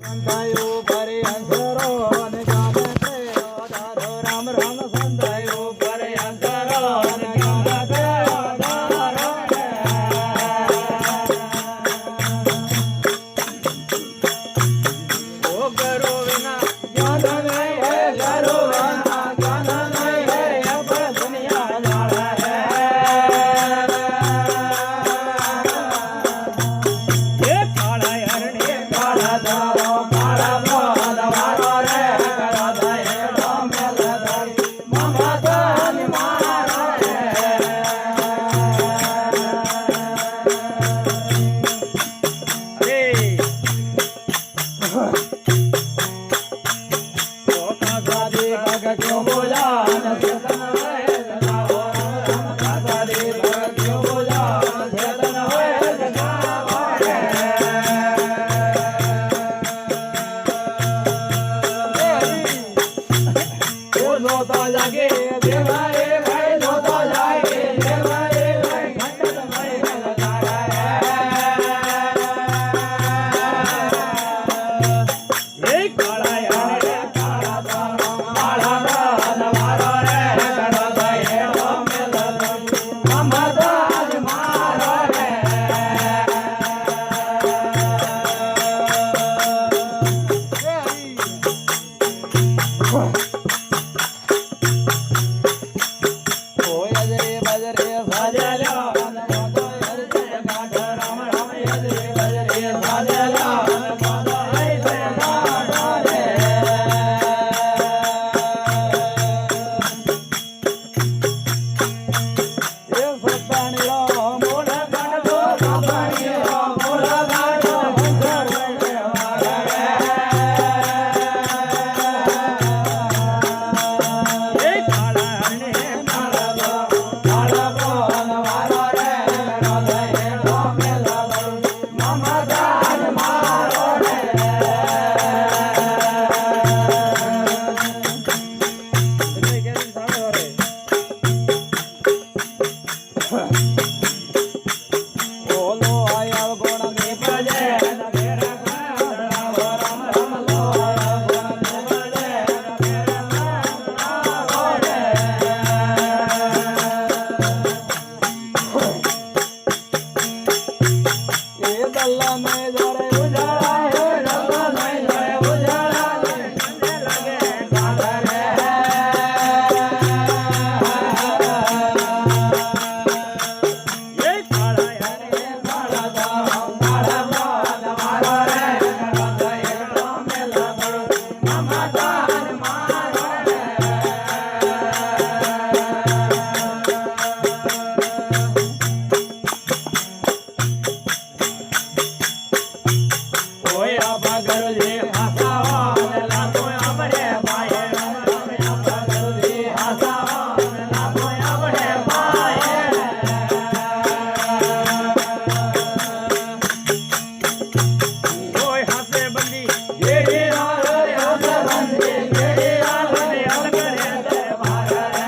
સંતાયો ભરે અંસરો અને ગામે થયો દાદો રામ રામ સંતાયો ભરે અંસરો અને ગામે થયો દાદો રામ ઓ કરો વિના જ્ઞાન નહીં હે કરો વિના જ્ઞાન નહીં હે અપર દુનિયા જાણે હે કાળા હરણે કાળા દારો કાળા ભોદવારો રે કરો દયે ડોમેલ ધરી મમતા ની મારો રે સોતા સાદી ભગત ક્યો બોલા ન ચેતન હોય જગાવો રામ સાદી ભગત ક્યો બોલા ન ચેતન હોય જગાવો રે ઓ જોતો જાગે દેવા રે ભાઈ જોતો જાગે દેવા રે ભાઈ ખંડત મળી લગાડા રે એ કાળા યાર કાળા દારો કાળા ભોદવારો રે કરો દયે ડોમેલ ધરી મમતા જ મારો રે ઓય અજરે બજરે સાજલ્યો અને મોદો હરજે ગાઢ રામ રામ અજરે બજરે સાજલ્યો અને મોદો હરજે ગાઢ રે એ સતાણીલો મૂળ ગાઢો સતાણીલો મૂળ ગાઢો હંસર વૈણે વાગે રે એ કાળા હરણે કાળા દારો કાળા ભોદવારો રે કરો દયે ડોમેલ ધરી મમતા જ મારો રે બોલો આયા ગુણ ની પ્રજે નવેરા ગાવો રામ રામ લો આયા ગુણ ની પ્રજે નવેરા ગાવો રે એ દલ્લા મે જરે ઉજાળા હે દલ્લા મે જરે ઉજાળા લે કંડે લાગે ગાઢ રે એ કાળા યાર કાળા દારો કાળા ભોદવારો રે કરો દયે ડોમેલ ધરી મમતા જ મારો રે ઓય આબા ગરજે હાસાવો અને લાતો આપણે પાયે રામ રામ આબા ગરજે હાસાવો અને લાતો આપણે પાયે ઓય હાસે બંદી જેડી રાલ રે હાસે બંદી જેડી રાલ રે અલ કરે તે ભાગ રે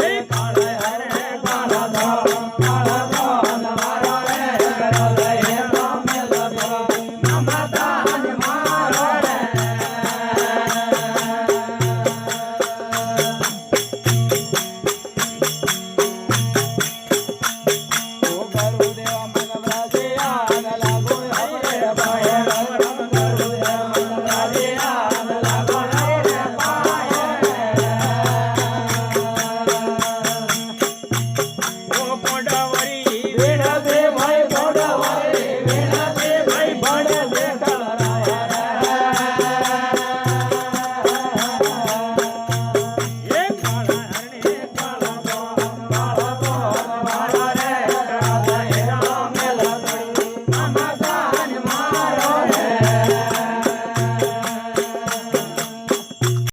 એ કાળા હરણે કાળા દારો કાળા ભોદવારો રે કરો દયે ડોમેલ ધરી મમતા જ મારો રે ઓ ગરુદેવ